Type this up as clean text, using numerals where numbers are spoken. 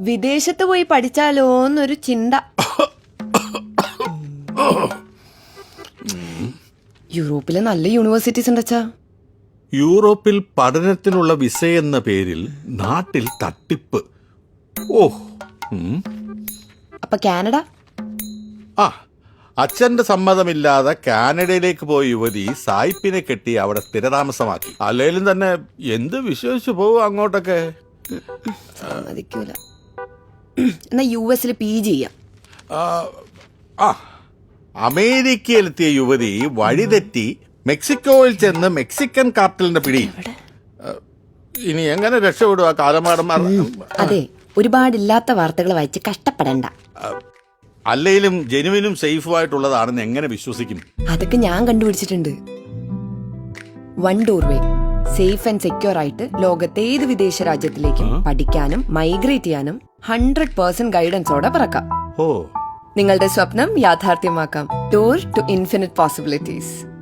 വിദേശത്ത് പോയി പഠിച്ചാലോന്നൊരു ചിന്ത. യൂറോപ്പിലെ നല്ല യൂണിവേഴ്സിറ്റീസ് ഉണ്ടച്ചാ. യൂറോപ്പിൽ പഠനത്തിനുള്ള വിസ എന്ന പേരിൽ നാട്ടിൽ തട്ടിപ്പ്. ഓഹ്. അപ്പൊ കാനഡ? ആ, അച്ഛന്റെ സമ്മതമില്ലാതെ കാനഡയിലേക്ക് പോയ യുവതി സായിപ്പിനെ കെട്ടി അവിടെ സ്ഥിരതാമസമാക്കി. അല്ലേലും തന്നെ എന്ത് വിശ്വസിച്ചു പോവും അങ്ങോട്ടൊക്കെ. സമ്മതിക്കൂല. എന്നാ US PG ചെയ്യാം. ആ, അമേരിക്കയിലെത്തിയ യുവതി വഴിതെറ്റി മെക്സിക്കോയിൽ ചെന്ന് മെക്സിക്കൻ കാർട്ടലിന്റെ പിടിയിൽ. ഇനി എങ്ങനെ രക്ഷപ്പെടുക കാലമാടന്മാർ? അതെ, ഒരുപാടില്ലാത്ത വാർത്തകൾ വായിച്ച് കഷ്ടപ്പെടണ്ട. അല്ലെങ്കിലും ജെനുവിനും സേഫുമായിട്ടുള്ളതാണെന്ന് എങ്ങനെ വിശ്വസിക്കും? അതൊക്കെ ഞാൻ കണ്ടുപിടിച്ചിട്ടുണ്ട്. One doorway, safe and secure ആയിട്ട് ലോകത്തെ ഏത് വിദേശ രാജ്യത്തിലേക്കും പഠിക്കാനും മൈഗ്രേറ്റ് ചെയ്യാനും 100% ഗൈഡൻസോടെ പറക്കാം. ഓ, നിങ്ങളുടെ സ്വപ്നം യാഥാർത്ഥ്യമാക്കാം. Door to infinite possibilities.